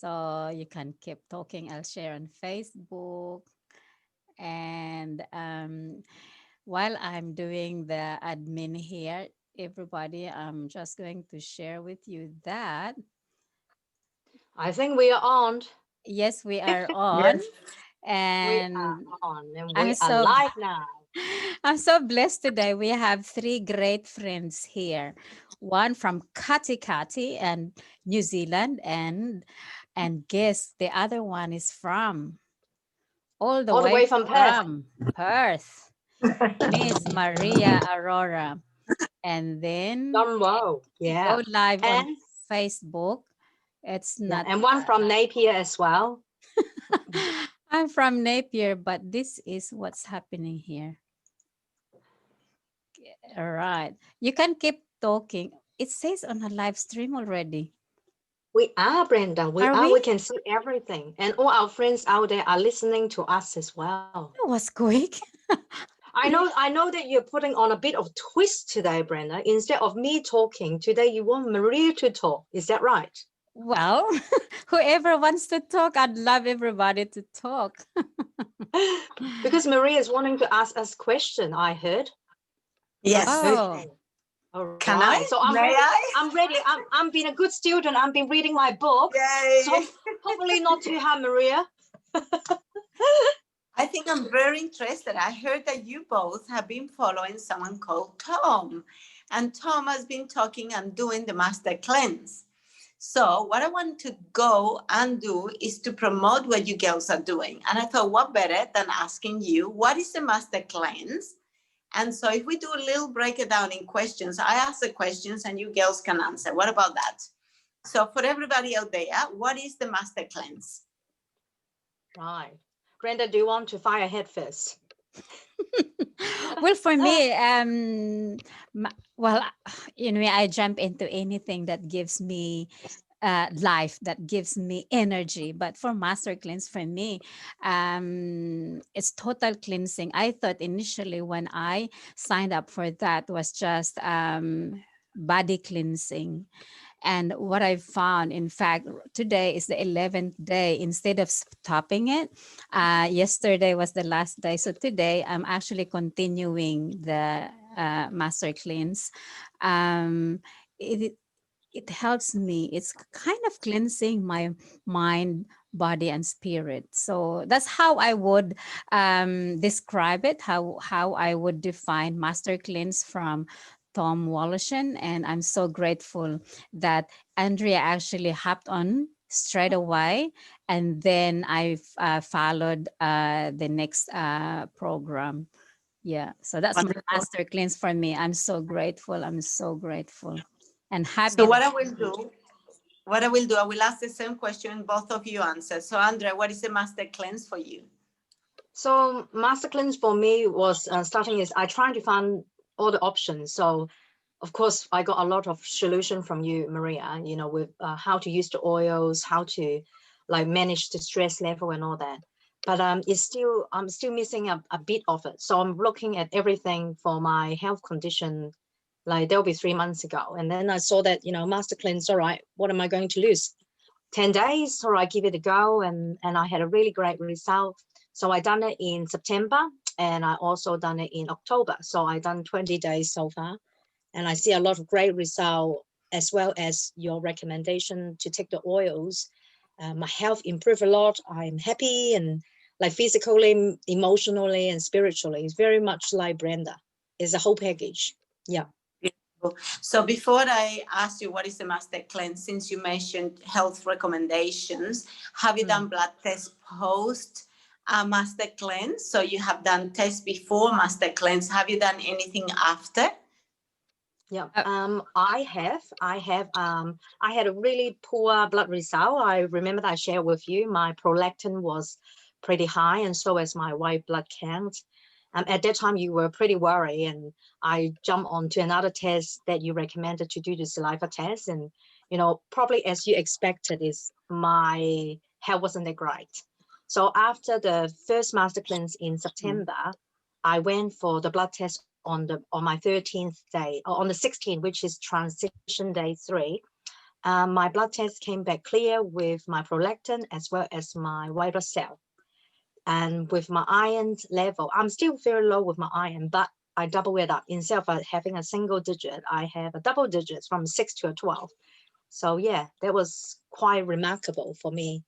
So you can keep talking. I'll share on Facebook. And while I'm doing the admin here, everybody, I'm just going to share with you that I think we are on. yes, we are on. Yes. We are And on and I'm we are so live now. I'm so blessed today. We have three great friends here. One from Kati and New Zealand, and guess the other one is from all the All the way way from Perth. from Perth, Miss Maria Aurora. And then Done well. Yeah. go live on And Facebook. It's yeah, not and one from Napier as well. I'm from Napier, but this is what's happening here. All right. You can keep talking. It says on a live stream already. We are, Brenda. We Are are. we? We can see everything. And all our friends out there are listening to us as well. That was quick. I know that you're putting on a bit of twist today, Brenda. Instead of me talking, today you want Maria to talk. Is that right? Well, whoever wants to talk, I'd love everybody to talk. Because Maria is wanting to ask us question, I heard. Yes. Oh, Okay. All Can right. I? So I'm May ready. I? I'm ready. I'm being a good student. I'm been reading my book. Yay. So hopefully not too hard, Maria. I think I'm very interested. I heard that you both have been following someone called Tom, and Tom has been talking and doing the master cleanse. So what I want to go and do is to promote what you girls are doing. And I thought, what better than asking you, what is the master cleanse? And so if we do a little breakdown in questions, I ask the questions and you girls can answer. What about that? So for everybody out there, what is the master cleanse? Right. Brenda, do you want to fire ahead first? well, for me, well, I jump into anything that gives me life, that gives me energy. But for master cleanse, for me, it's total cleansing. I thought initially when I signed up for that was just body cleansing. And what I found, in fact, today is the 11th day. Instead of stopping it, yesterday was the last day. So today I'm actually continuing the master cleanse. Um, it, it helps me. It's kind of cleansing my mind, body, and spirit. So that's how I would describe it. How I would define master cleanse from Tom Wallishan, and I'm so grateful that Andrea actually hopped on straight away, and then I followed the next program. Yeah, so that's my Wonderful. master cleanse for me. I'm so grateful. I'm so grateful and So happy. what I will ask the same question both of you answer. So Andrea, what is the master cleanse for you? So master cleanse for me was starting is I trying to find all the options. So of course I got a lot of solution from you, Maria, with how to use the oils, how to like manage the stress level and all that. But I'm still missing a bit of it. So I'm looking at everything for my health condition. Like that'll be 3 months ago. And then I saw that, master cleanse, all right, what am I going to lose? 10 days, or I give it a go. And I had a really great result. So I done it in September and I also done it in October. So I done 20 days so far. And I see a lot of great result as well as your recommendation to take the oils. My health improved a lot. I'm happy and like physically, emotionally, and spiritually. It's very much like Brenda. It's a whole package. Yeah. So before I ask you what is the master cleanse, since you mentioned health recommendations, have you done blood test post master cleanse? So you have done test before master cleanse. Have you done anything after? Yeah. I had a really poor blood result. I remember that I shared with you. My prolactin was pretty high, and so is my white blood count. At that time, you were pretty worried, and I jumped onto another test that you recommended to do the saliva test. And, probably as you expected, is my health wasn't that great. So after the first master cleanse in September, I went for the blood test on my 13th day, or on the 16th, which is transition day 3. My blood test came back clear with my prolactin as well as my white blood cell. And with my iron level, I'm still very low with my iron, but I double it up. Instead of having a single digit, I have a double digit from 6 to a 12. So yeah, that was quite remarkable for me.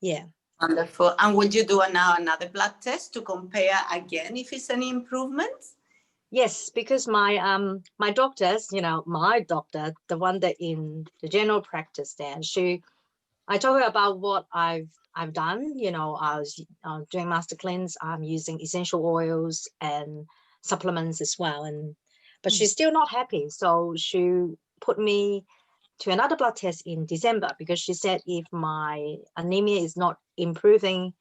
Yeah. Wonderful. And would you do now another blood test to compare again if it's any improvements? Yes, because my doctors, my doctor, the one that in the general practice there, I told her about what I've done. I was doing master cleanse. I'm using essential oils and supplements as well, but she's still not happy. So she put me to another blood test in December because she said if my anemia is not improving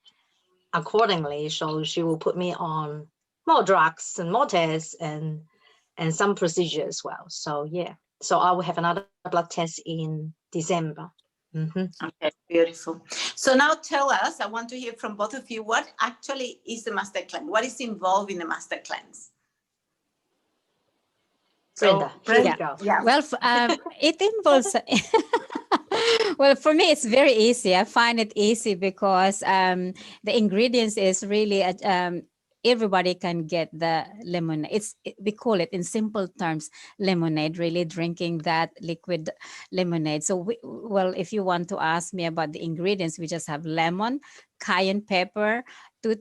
accordingly, so she will put me on more drugs and more tests and some procedure as well. So yeah, so I will have another blood test in December. Okay, beautiful. So now tell us, I want to hear from both of you, what actually is the master cleanse? What is involved in the master cleanse? Brenda, here you go. Yeah. Well, it involves. Well, for me, it's very easy. I find it easy because the ingredients is really everybody can get the lemonade. We call it in simple terms lemonade. Really drinking that liquid lemonade. So, well, if you want to ask me about the ingredients, we just have lemon, cayenne pepper, two,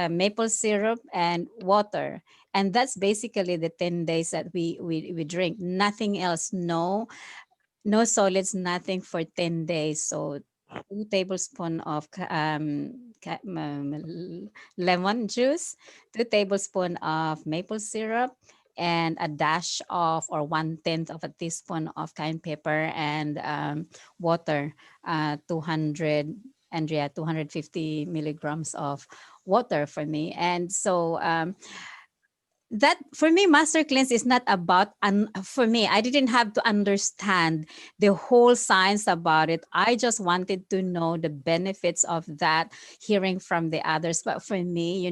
maple syrup, and water, and that's basically the 10 days that we drink, nothing else, no solids, nothing for 10 days. So 2 tablespoons of lemon juice, 2 tablespoons of maple syrup, and a dash of or 1/10 of a teaspoon of cayenne pepper, and water, 200 and yeah 250 milligrams of water for me. And so that for me, master cleanse is not about, for me, I didn't have to understand the whole science about it. I just wanted to know the benefits of that, hearing from the others. But for me,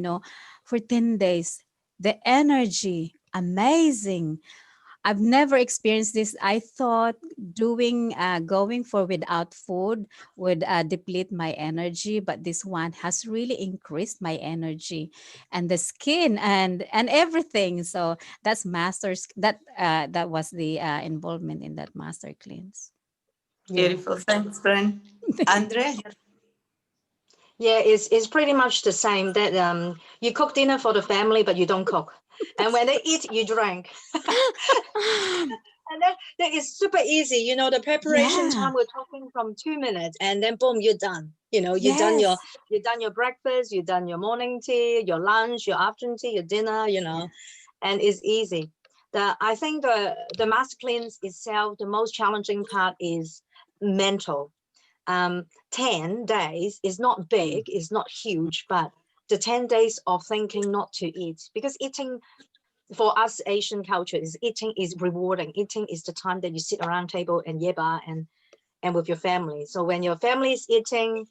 for 10 days, the energy, amazing. I've never experienced this. I thought going for without food would deplete my energy, but this one has really increased my energy, and the skin and everything. So that's masters. That was the involvement in that master cleanse. Yeah. Beautiful. Thanks, Bren. Andre? Yeah, it's pretty much the same. That you cook dinner for the family, but you don't cook, and when they eat, you drink. And that is super easy. The preparation Yeah. time, we're talking from 2 minutes, and then boom, you're done. You've done Yes. your breakfast, you've done your morning tea, your lunch, your afternoon tea, your dinner. And it's easy. I think the master cleanse itself, the most challenging part is mental. 10 days is not big, it's not huge, but the 10 days of thinking not to eat, because eating for us Asian culture is eating is rewarding. Eating is the time that you sit around table and yeba and with your family. So when your family is eating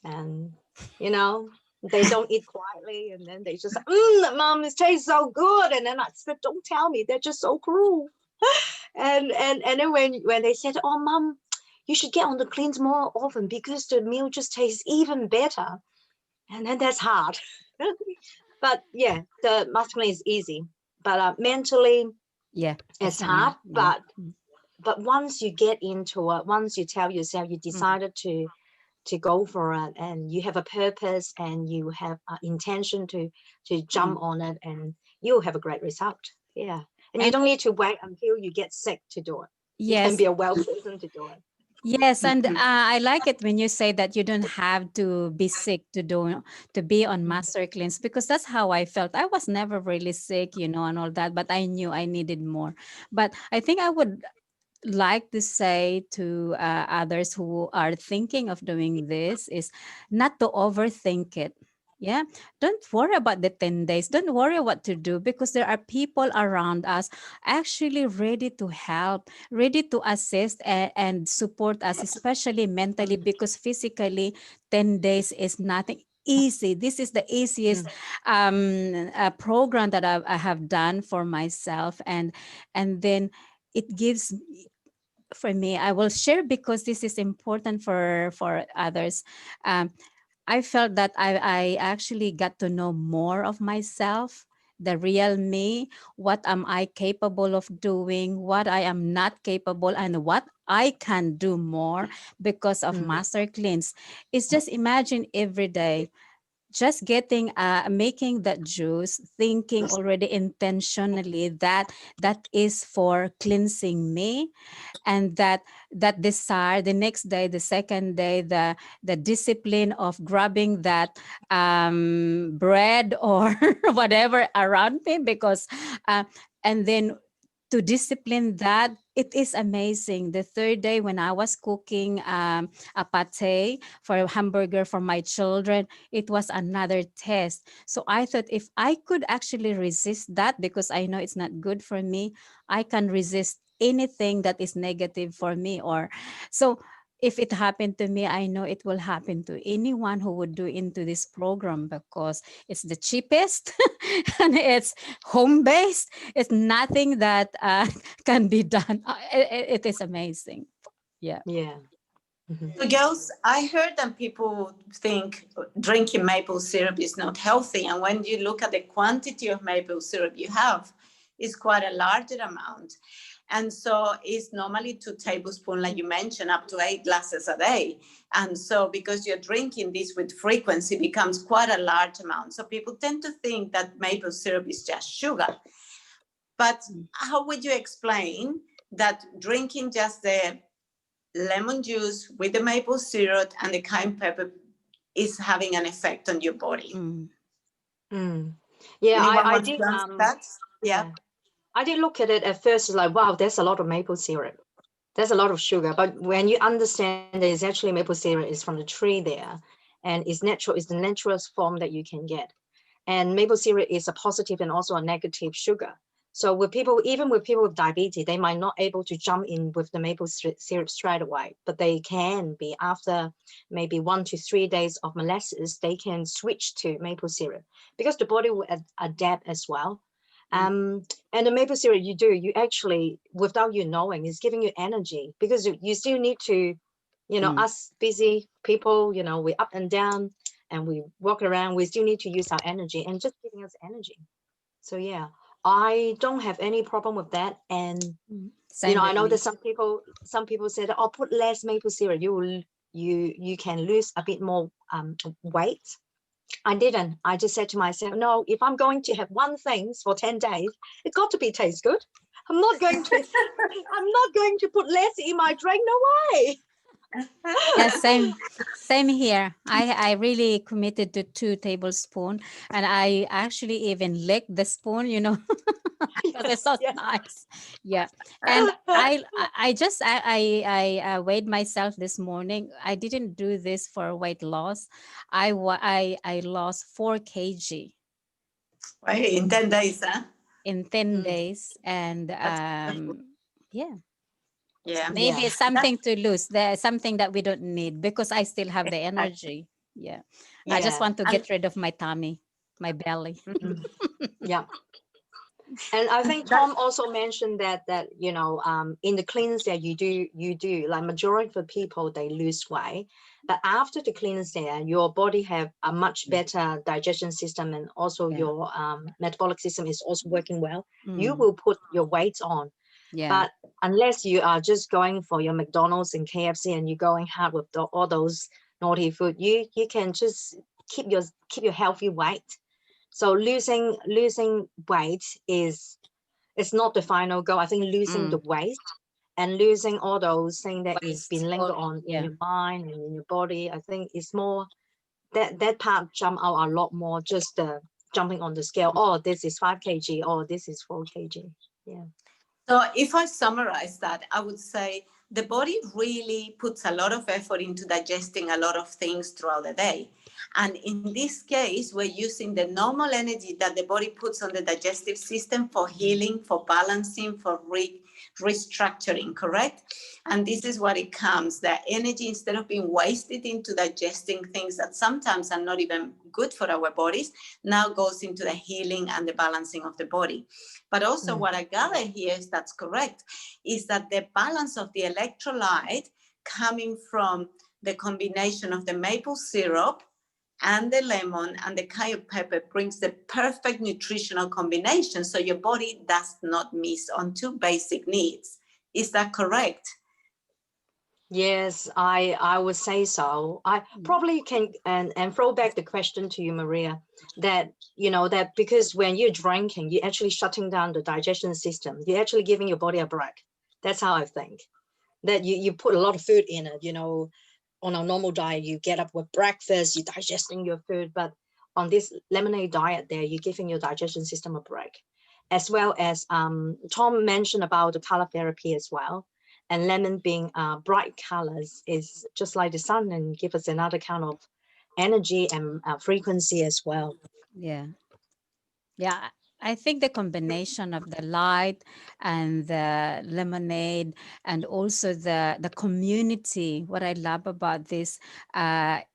and they don't eat quietly, and then they just mom, it tastes so good, and then I said, don't tell me, they're just so cruel. and then when they said, oh mom, you should get on the cleanse more often because the meal just tastes even better, and then that's hard. But yeah, the masculine is easy, but mentally Yeah. it's hard. Yeah. But once you get into it, once you tell yourself you decided to go for it, and you have a purpose and you have an intention to jump on it, and you'll have a great result. Yeah. And you And don't need to wait until you get sick to do it. You can yes. be a well person to do it. Yes, and I like it when you say that you don't have to be sick to be on master cleanse, because that's how I felt. I was never really sick, and all that, but I knew I needed more. But I think I would like to say to others who are thinking of doing this is not to overthink it. Yeah, don't worry about the 10 days. Don't worry what to do, because there are people around us actually ready to help, ready to assist and support us, especially mentally, because physically 10 days is nothing easy. This is the easiest program that I have done for myself, and then it gives for me, I will share because this is important for others. Um, I felt that I actually got to know more of myself, the real me, what am I capable of doing, what I am not capable, and what I can do more because of Mm. Master Cleanse. It's just imagine every day just getting making that juice, thinking already intentionally that that is for cleansing me, and that desire the next day, the second day, the discipline of grabbing that bread or whatever around me, because uh, and then to discipline that, it is amazing. The third day when I was cooking a pate for a hamburger for my children, it was another test. So I thought if I could actually resist that, because I know it's not good for me, I can resist anything that is negative for me. Or so if it happened to me, I know it will happen to anyone who would do into this program, because it's the cheapest and it's home based. It's nothing that can be done. It is amazing. Yeah. Yeah. Mhm. So, girls, I heard that people think drinking maple syrup is not healthy. And when you look at the quantity of maple syrup you have, it's quite a larger amount. And so it's normally 2 tablespoons, like you mentioned, up to 8 glasses a day. And so because you're drinking this with frequency, it becomes quite a large amount. So people tend to think that maple syrup is just sugar. But how would you explain that drinking just the lemon juice with the maple syrup and the cayenne pepper is having an effect on your body? Mm. Mm. Yeah, Anyone I wants did to answer that? Yeah. yeah. I did look at it at first, it's like, wow, there's a lot of maple syrup. There's a lot of sugar. But when you understand that it's actually maple syrup is from the tree there, and it's natural, it's the naturalist form that you can get. And maple syrup is a positive and also a negative sugar. So with people, even with people with diabetes, they might not able to jump in with the maple syrup straight away, but they can be after maybe 1 to 3 days of molasses, they can switch to maple syrup because the body will adapt as well. Um, and the maple syrup you actually, without you knowing, is giving you energy because you still need to, Mm. us busy people, we up and down and we walk around, we still need to use our energy and just giving us energy. So yeah, I don't have any problem with that. And Same I with know that me. some people said, oh, put less maple syrup, you can lose a bit more weight. I didn't. I just said to myself, no, if I'm going to have one thing for 10 days, it got to be taste good. I'm not going to I'm not going to put less in my drink. No way. Yeah, same here. I really committed to 2 tablespoons, and I actually even licked the spoon, because it's Yes, so yes. nice. Yeah. And I just I weighed myself this morning. I didn't do this for weight loss. I lost 4 kg Right, in 10 days, huh? in 10 Mm, days. And That's wonderful. yeah, Yeah. maybe yeah. it's That, something to lose. There's something that we don't need because I still have the exactly. energy. Yeah. I just Yeah. want to And get rid of my tummy, my belly. Mm, yeah. And I think that, Tom also mentioned that in the cleanse there you do like majority of the people they lose weight, but after the cleanse there your body have a much better digestion system and also Yeah. your metabolic system is also working well. You Mm. will put your weight on, Yeah. but unless you are just going for your McDonald's and KFC and you're going hard with all those naughty food, you can just keep your healthy weight. So losing weight is it's not the final goal. I think losing the Mm. weight and losing all those things that is Waste. been Or lingered on in yeah. your mind and in your body. I think it's more that part jump out a lot more. Just jumping on the scale. Oh, this is 5 kg. Oh, this is 4 kg. Yeah. so if I summarize that, I would say the body really puts a lot of effort into digesting a lot of things throughout the day. And in this case, we're using the normal energy that the body puts on the digestive system for healing, for balancing, for restructuring, correct? And this is what it comes, that energy, instead of being wasted into digesting things that sometimes are not even good for our bodies, now goes into the healing and the balancing of the body. But also what I gather here is that's correct, is that the balance of the electrolyte coming from the combination of the maple syrup and the lemon and the cayenne pepper brings the perfect nutritional combination, so your body does not miss on two basic needs. Is that correct? Yes, I would say so. I probably can and throw back the question to you, Maria, that that because when you're drinking, you're actually shutting down the digestion system. You're actually giving your body a break. That's how I think. That you put a lot of food in it, on a normal diet, you get up with breakfast, you're digesting your food, but on this lemonade diet there, you're giving your digestion system a break. As well as Tom mentioned about the color therapy as well. And lemon being bright colors is just like the sun and give us another kind of energy and frequency as well. Yeah. Yeah, I think the combination of the light and the lemonade and also the community. What I love about this, 8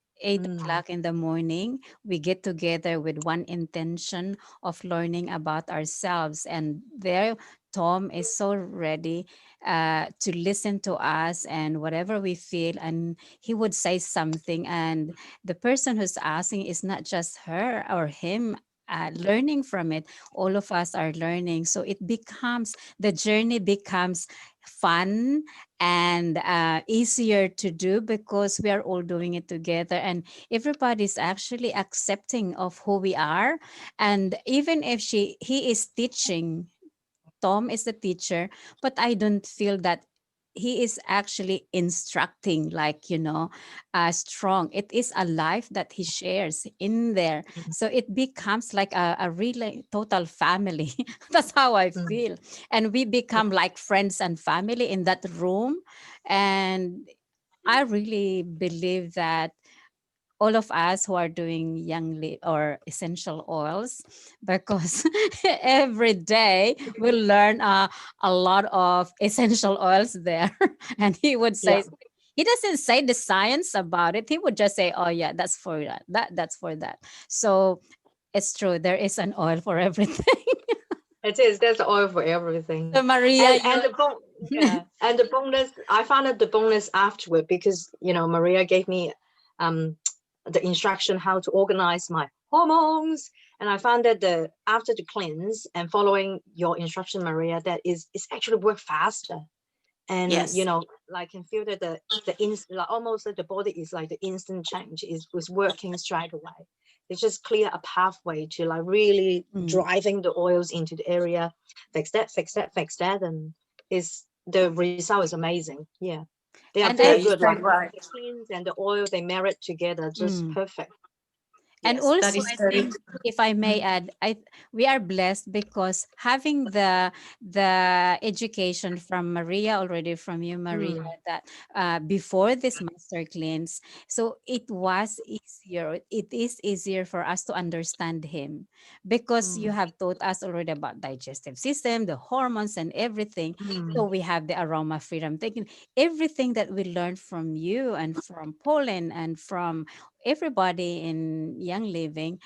o'clock in the morning, we get together with one intention of learning about ourselves. And there, Tom is so ready to listen to us and whatever we feel, and he would say something. And the person who's asking is not just her or him learning from it. All of us are learning, so it becomes, the journey becomes fun and easier to do because we are all doing it together, and everybody's actually accepting of who we are. And even if he is teaching, Tom is the teacher, but I don't feel that he is actually instructing, like, strong. It is a life that he shares in there. So it becomes like a really total family. That's how I Mm, feel. And we become like friends and family in that room. And I really believe that all of us who are doing or essential oils, because every day we learn a lot of essential oils there. And he would yeah, say, he doesn't say the science about it, he would just say, oh yeah, that's for that's for that. So it's true, there is an oil for everything. it is. There's oil for everything. So Maria, And yeah, and the bonus, I found out the bonus afterward because Maria gave me um the instruction how to organize my hormones, and I found that the after the cleanse and following your instruction, Maria, that is it's actually work faster. And Yes. like can feel that like almost like the body is like the instant change is was working straight away. It's just clear a pathway to like really mm, driving the oils into the area, fix that, fix that, fix that, and is the result is amazing. Yeah, they are and Yeah, very you good. said Like right. the cleanse and the oil, they marry together just mm. perfect. And Yes, that also, is I very think, if I may add, we are blessed because having the education from Maria already, from you, Maria, Mm, that before this master cleanse, so it was easier. It is easier for us to understand him because you mm, have taught us already about digestive system, the hormones, and everything. So mm, we have the aroma freedom taking everything that we learned from you and from Pauline and from everybody in Young Living.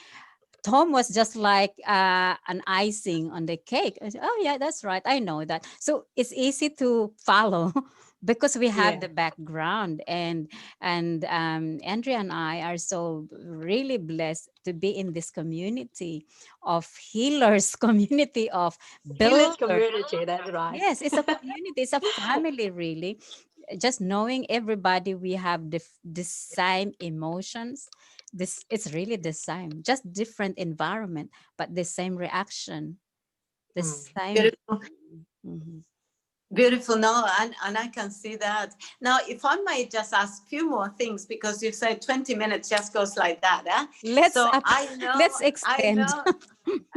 Tom was just like an icing on the cake. I said, oh yeah, that's right, I know that. So it's easy to follow because we have yeah. the background. And Andrea and I are so really blessed to be in this community of healers, community of Healers builders. community, that's right. Yes, it's a community, it's a family, really. Just knowing everybody, we have the same emotions. This, it's really the same, just different environment, but the same reaction, the Mm, same. beautiful. Mhm. Beautiful, no, and I can see that. Now, if I might just ask a few more things, because you said 20 minutes just goes like that, eh? Let's So up, let's extend.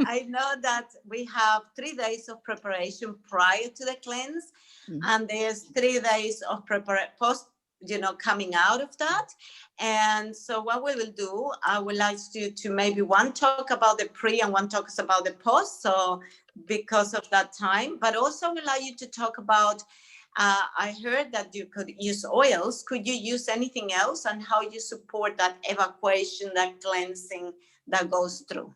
I know that we have 3 days of preparation prior to the cleanse, Mhm. and there's 3 days of preparation post coming out of that. And so what we will do, I would like to maybe one talk about the pre and one talks about the post. So because of that time, but also I would like you to talk about, I heard that you could use oils. Could you use anything else, and how you support that evacuation, that cleansing that goes through?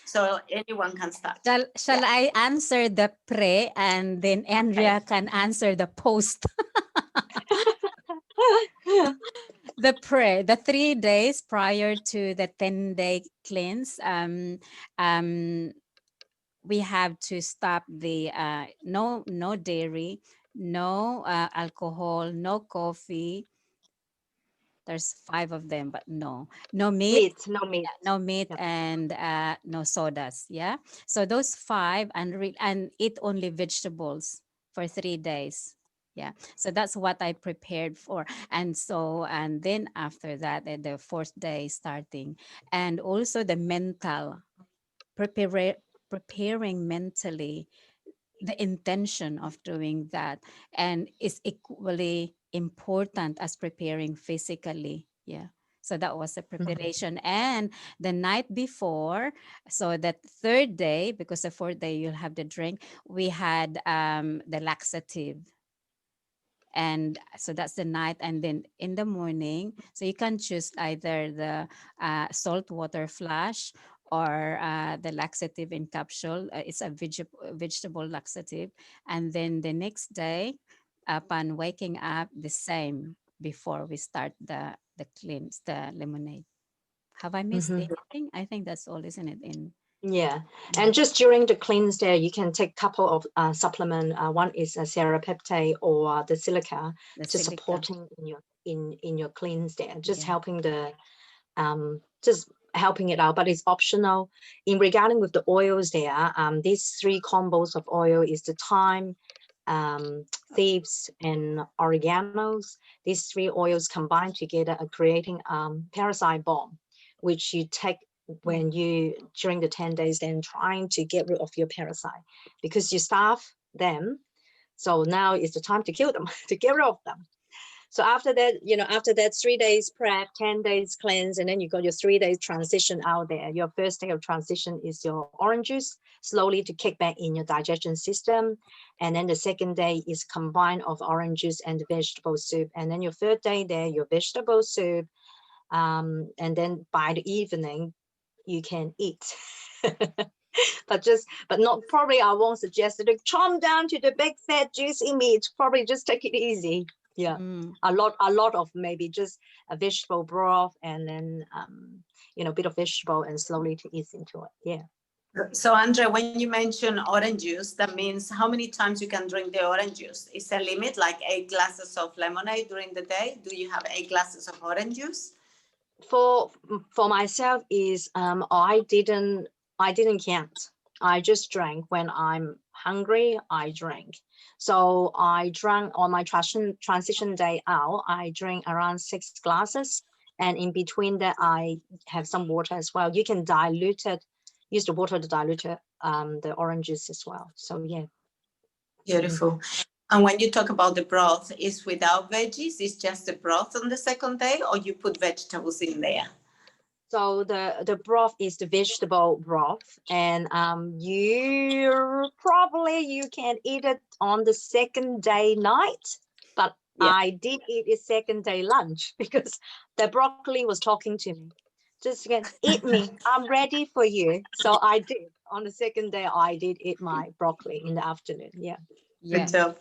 So anyone can start. Shall I answer the pre, and then Andrea can answer the post? The pre, the 3 days prior to the 10-day cleanse, we have to stop the no dairy, no alcohol, no coffee. There's 5 of them, but no meat. No meat. No meat, Yep. and no sodas. Yeah. So those 5, and eat only vegetables for 3 days. Yeah. So that's what I prepared for. And then after that, the 4th day starting, and also the mental preparing mentally, the intention of doing that, and is equally important as preparing physically. Yeah. So that was the preparation. And the night before, so that 3rd day, because the 4th day you'll have the drink, we had the laxative. And so that's the night. And then in the morning, so you can choose either the salt water flash, or the laxative in capsule. It's a vegetable laxative. And then the next day, upon waking up, the same, before we start the cleanse, the lemonade. Have I missed anything? I think that's all, isn't it? Yeah, and just during the cleanse day, you can take a couple of supplement. One is a serapeptide or the silica, just supporting in your cleanse day, just helping the just helping it out. But it's optional. In regarding with the oils there, these 3 combos of oil is the thyme, thieves, and oreganos. These 3 oils combined together are creating parasite bomb, which you take when you during the 10 days, then trying to get rid of your parasite, because you starve them. So now is the time to kill them, to get rid of them. So after that, after that 3 days prep, 10 days cleanse, and then you got your 3 days transition out there. Your first day of transition is your orange juice, slowly to kick back in your digestion system. And then the second day is combine of orange juice and the vegetable soup. And then your 3rd day there, your vegetable soup. And then by the evening, you can eat. but not probably, I won't suggest it to chomp down to the big fat juicy meat. Probably just take it easy. Yeah. A lot of maybe just a vegetable broth, and then a bit of vegetable, and slowly to ease into it. Yeah. So Andrea, when you mention orange juice, that means how many times you can drink the orange juice? Is a limit, like 8 glasses of lemonade during the day? Do you have 8 glasses of orange juice? For myself is I didn't count. I just drank when I'm hungry. I drank. So I drank on my transition day out. I drank around 6 glasses, and in between that I have some water as well. You can dilute it. Use the water to dilute it, the orange juice as well. So yeah. Beautiful. And when you talk about the broth, is without veggies? It's just the broth on the 2nd day, or you put vegetables in there? So the broth is the vegetable broth, and you can eat it on the 2nd day night. But I did eat it 2nd day lunch, because the broccoli was talking to me. Just eat me. I'm ready for you. So I did. On the 2nd day, I did eat my broccoli in the afternoon. Yeah. Good job.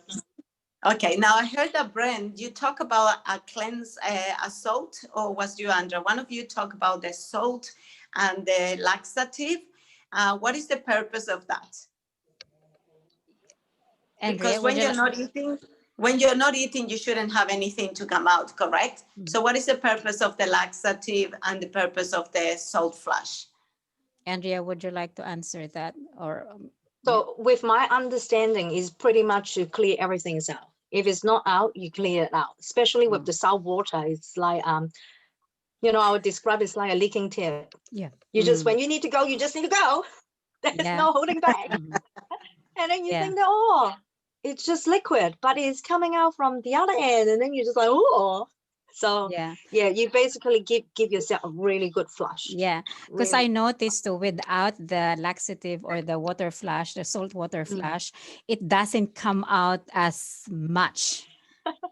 Okay, now I heard that Brent, you talk about a cleanse, a salt, or was you, Andrea? One of you talk about the salt and the laxative. What is the purpose of that? Andrea, because when you're not eating, you shouldn't have anything to come out, correct? So what is the purpose of the laxative and the purpose of the salt flush? Andrea, would you like to answer that? Or so with my understanding is pretty much to clear everything out. If it's not out, you clear it out. Especially with the salt water, it's like I would describe it's like a leaking tip. Yeah. You just when you need to go, you just need to go. There's no holding back. And then you think that, it's just liquid, but it's coming out from the other end, and then you're just like, oh. So Yeah. yeah, you basically give yourself a really good flush. Yeah, because I Really. noticed too, without the laxative or the water flash, the salt water Mm. flash, it doesn't come out as much.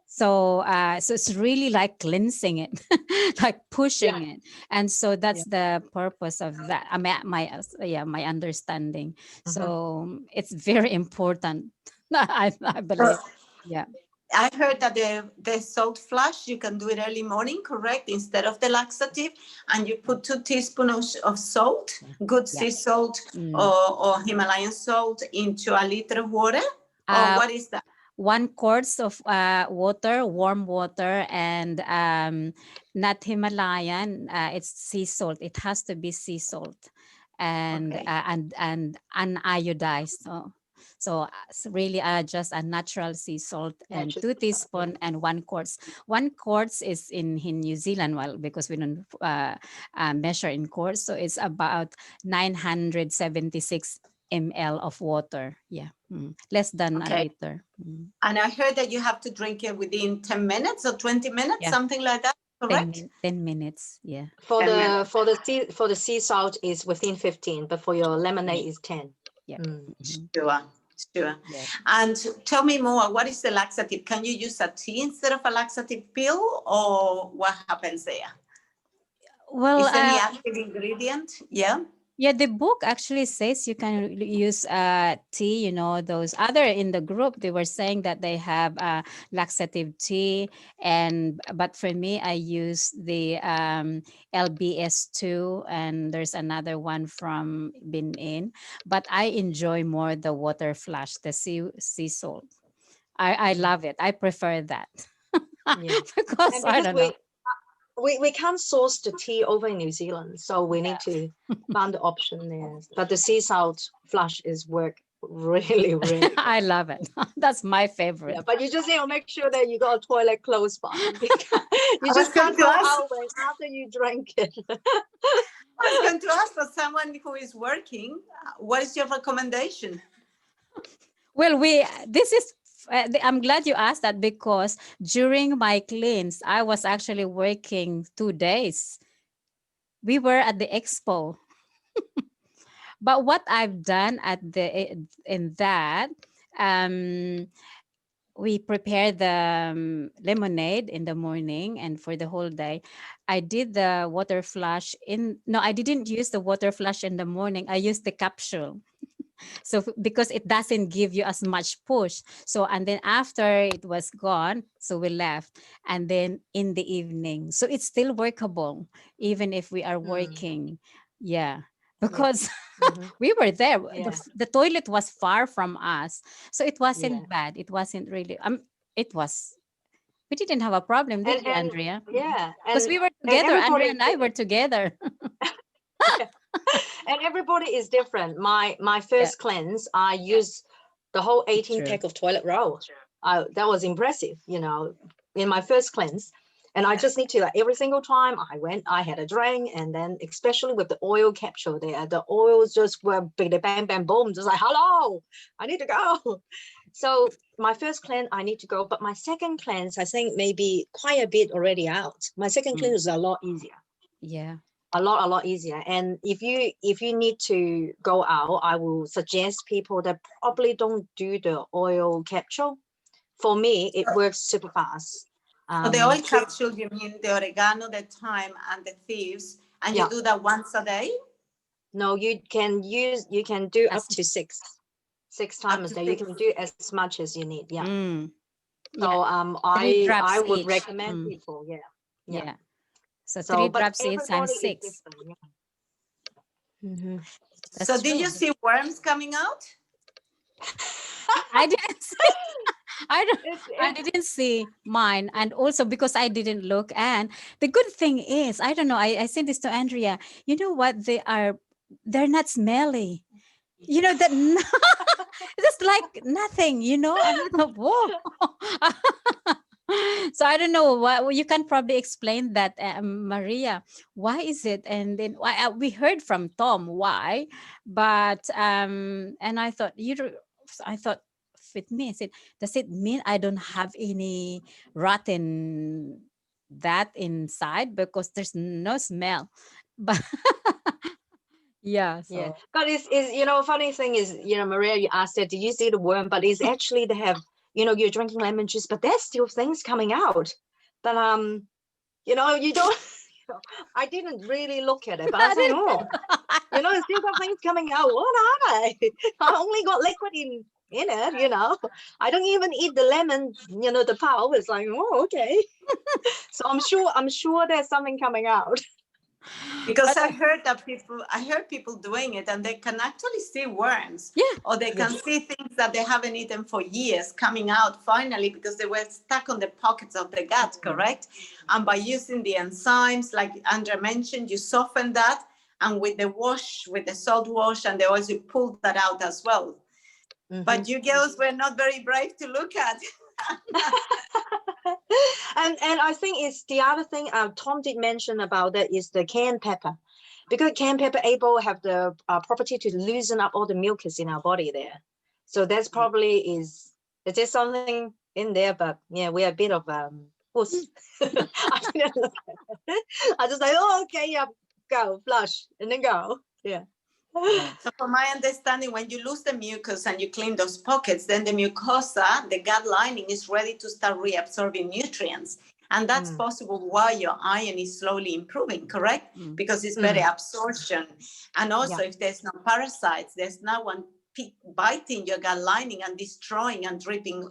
So, so it's really like cleansing it, like Yeah. pushing it, and so Yeah. that's the purpose of that. I mean, yeah, my understanding. Mhm. So it's very important. I So believe. Yeah. I heard that the salt flush, you can do it early morning, correct? Instead of the laxative, and you put 2 teaspoons of salt, good Yeah. sea salt Mm. or Himalayan salt into a liter of water. Or Uh, what is that? 1 quart of water, warm water, and not Himalayan. It's sea salt. It has to be sea salt, Okay. and uniodized. So it's really just a natural sea salt, Yeah, and just 2 teaspoon and 1 quart. 1 quart is in New Zealand, well, because we don't measure in quarts, so it's about 976 ml of water. Yeah. Less than a Okay. liter. And I heard that you have to drink it within 10 minutes or 20 minutes, Yeah. something like that, 10, correct? 10 minutes. Yeah. for 10 the minutes. for the sea for the sea salt is within 15, but for your lemonade is 10. Yep. Mm. Sure, sure. Yeah. And tell me more, what is the laxative? Can you use a tea instead of a laxative pill, or what happens there? Well, Is any active ingredient? Yeah. yeah, the book actually says you can use tea, those other in the group, they were saying that they have laxative tea. But for me, I use the LBS2, and there's another one from Benin. But I enjoy more the water flash, the sea salt. I Mm. love it. I prefer that. Yeah. Because And I because don't know. we can't source the tea over in New Zealand, so we need to find the option there. But the sea salt flush is work really, really good. I love it. That's my Yeah, favorite. but you just need to make sure that you got a toilet close by because you I was just going can't to go ask, out when after you drank it. I was going to ask for someone who is working, what is your recommendation? Well, this is I'm glad you asked that, because during my cleanse, I was actually working 2 days. We were at the expo. But what I've done in that, um, we prepared the lemonade in the morning, and for the whole day, I did the water flush in. No, I didn't use the water flush in the morning. I used the capsule. So because it doesn't give you as much push. So and then after it was gone, so we left, and then in the evening, so it's still workable even if we are Mm, working. Yeah. yeah. Because Hmm. we were there, Yeah. the toilet was far from us, so it Yeah. wasn't bad, it wasn't really it was, we didn't have a problem, did we, And Andrea? yeah, Because we were and together, Andrea everybody and I were together. yeah. And everybody is different. My Yeah, first cleanse, I used the whole 18 true. pack of toilet roll. That was impressive, in my first cleanse. And I just need to, like, every single time I went, I had a drink. And then especially with the oil capsule there, the oils just were big, bang, bang, boom. Just like, hello, I need to go. So my first cleanse, I need to go. But my second cleanse, I think maybe quite a bit already out. My second Mm, cleanse is a lot easier, yeah. a lot easier. And if you need to go out, I will suggest people that probably don't do the oil capsule. For me, it works super fast. So the oil Three. capsule, you mean the oregano, the thyme, and the thieves, and you Yeah. do that once a day? No, you can do up As to six Up times a to day. You can 6. do as much as you need. Yeah. mm, yeah, So three I drops would each. recommend people. Yeah. Yeah. Yeah. So So, three but drops each everybody times is 6. different. Yeah. Hmm. So That's did true. you see worms coming out? I didn't see, I don't, I It's didn't see mine, and also because I didn't look. And the good thing is, I don't know. I sent this to Andrea. You know what? They're not smelly. You know that. Just like nothing. I thought, whoa. So I don't know what, well, you can probably explain that, Maria. Why is it? And then we heard from Tom why, but and I thought I thought with me, I said, does it mean I don't have any rotten? that inside because there's no smell. But yeah, Yeah, so but it's funny thing is, Maria, you asked that, did you see the worm? But it's actually they have, you're drinking lemon juice, but there's still things coming out. But you don't. I didn't really look at it, but I was like, oh, it's still got things coming out. What are they? I only got liquid in it. I don't even eat the lemon. The pulp. It's like, oh, okay. So I'm sure there's something coming out. Because but I heard people doing it and they can actually see worms, yeah, or they can see things that they haven't eaten for years coming out finally because they were stuck on the pockets of the gut, correct? And by using the enzymes, like Andrea mentioned, you soften that, and with the salt wash and the oils, you pull that out as well. But you girls were not very brave to look at. And I think it's the other thing Tom did mention about that is the cayenne pepper, because cayenne pepper able have the property to loosen up all the mucus in our body there. So that's probably it is something in there, but yeah, we're a bit of puss. I didn't look at it. I just like, oh, okay, yeah, go flush and then go. Yeah. So from my understanding, when you lose the mucus and you clean those pockets, then the mucosa, the gut lining, is ready to start reabsorbing nutrients. And that's possible while your iron is slowly improving, correct? Because it's better absorption. And also, if there's no parasites, there's no one biting your gut lining and destroying and dripping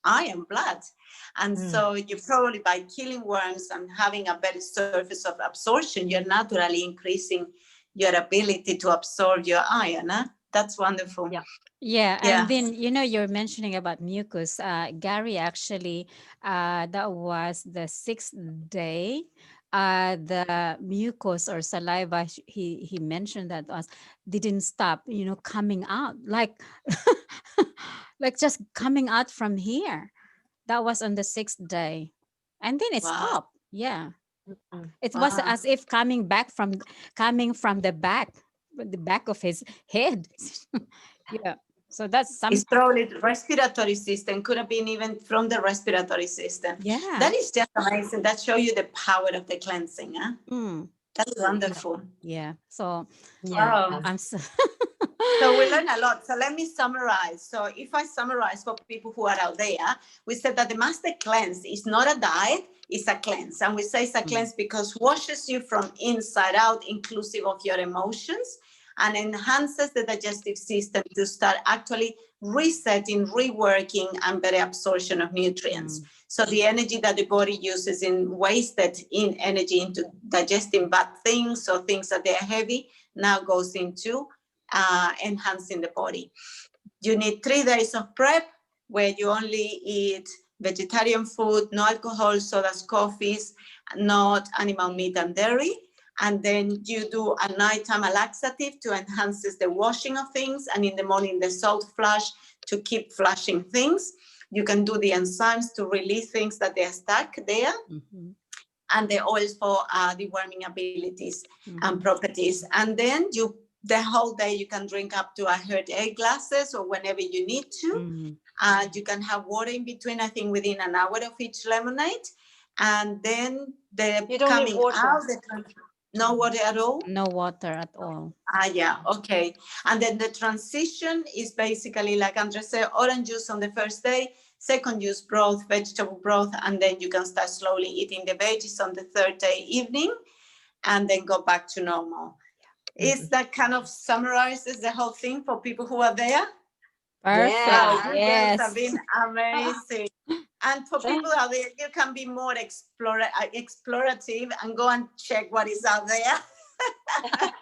iron blood. And so you probably, by killing worms and having a better surface of absorption, you're naturally increasing your ability to absorb your iron. That's wonderful. yeah. And then you're mentioning about mucus. Gary actually, that was the 6th day. The mucus or saliva he mentioned that was didn't stop, coming out like like just coming out from here. That was on the 6th day, and then it Wow. stopped. Yeah, it was Wow. as if coming from the back of his head. Yeah, so that's It's something. probably the respiratory system, could have been even from the respiratory system. Yeah. That is just amazing. That shows you the power of the cleansing. That's wonderful. Yeah. So Wow. I'm so So we learn a lot. So let me summarize. So if I summarize for people who are out there, we said that the master cleanse is not a diet, it's a cleanse. And we say it's a cleanse because washes you from inside out, inclusive of your emotions, and enhances the digestive system to start actually resetting, reworking, and better absorption of nutrients. So the energy that the body uses in wasted in energy into digesting bad things or things that they are heavy now goes into enhancing the body. You need 3 days of prep where you only eat vegetarian food, no alcohol, sodas, coffees, not animal meat and dairy. And then you do a nighttime a laxative to enhance the washing of things, and in the morning the salt flush to keep flushing things. You can do the enzymes to release things that they are stuck there. And the oils for deworming abilities and properties. And then the whole day you can drink up to 8 glasses or whenever you need to. You can have water in between, I think within an hour of each lemonade. And then You don't need water. No water at all? no water at all. Yeah, okay. And then the transition is basically, like Andrea said, orange juice on the first day, second use broth, vegetable broth, and then you can start slowly eating the veggies on the third day evening, and then go back to normal. Is that kind of summarizes the whole thing for people who are there? Perfect. Yeah. You guys have Yes. been amazing. And for people out there, you can be more explorative and go and check what is out there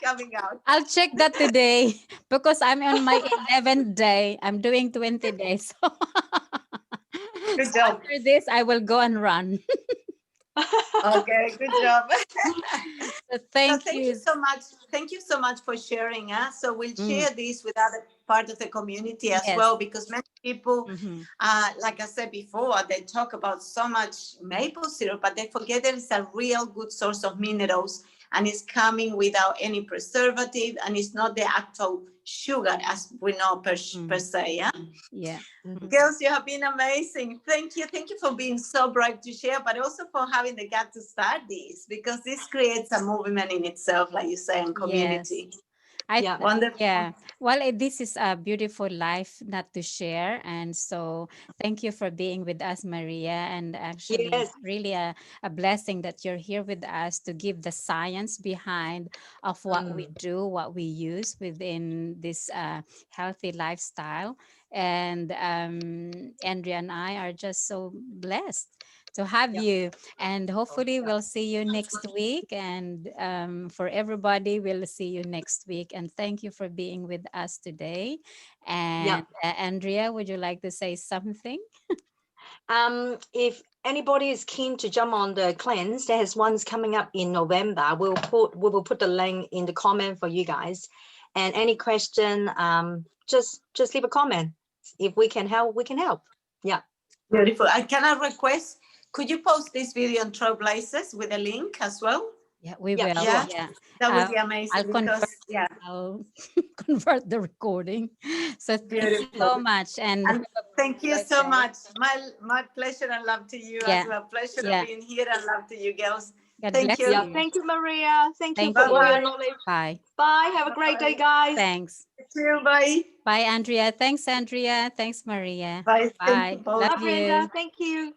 coming out. I'll check that today because I'm on my 11th day. I'm doing 20 days. Good job. After this, I will go and run. Okay, good job. So thank Thank you. you so much. Thank you so much for sharing. So we'll share this with other part of the community as well, because many people, like I said before, they talk about so much maple syrup, but they forget that it's a real good source of minerals, and it's coming without any preservative, and it's not the actual sugar as we know per se. Yeah. Yeah. Girls, you have been amazing. Thank you. Thank you for being so brave to share, but also for having the gut to start this, because this creates a movement in itself, like you say, in Yes. community. Yeah. Wonderful. Yeah. Well, this is a beautiful life not to share. And so thank you for being with us, Maria. And actually, Yes. it's really a blessing that you're here with us to give the science behind of what we do, what we use within this healthy lifestyle. And Andrea and I are just so blessed to have Yeah. you, and Oh, hopefully yeah. we'll see you next week, and for everybody, we'll see you next week. And thank you for being with us today. Yeah. And Andrea, would you like to say something? If anybody is keen to jump on the cleanse, there's one's coming up in November. We will put the link in the comment for you guys. And any question, just leave a comment. If we can help, we can help. Yeah. Beautiful. I cannot request. Could you post this video on Trailblazers with a link as well? Yeah, we Yeah, will. sure. Yeah, Yeah. that would uh, be amazing I'll convert. because, yeah, I'll convert the recording. So thank you beautiful. so much, and have And a thank you so blessed day. much. My pleasure and love to you as Yeah. well. Pleasure of Yeah. being here and love to you girls. God Thank bless Yeah. you. you. Thank you, Maria. Thank you Thank for you. all your Bye-bye. knowledge. Bye. Bye. Have a great day, guys. Thanks. See you. Bye. Bye, Andrea. Thanks, Andrea. Thanks, Maria. Bye. Thank you Bye. both. Love Bye, Brenda. you. Thank you.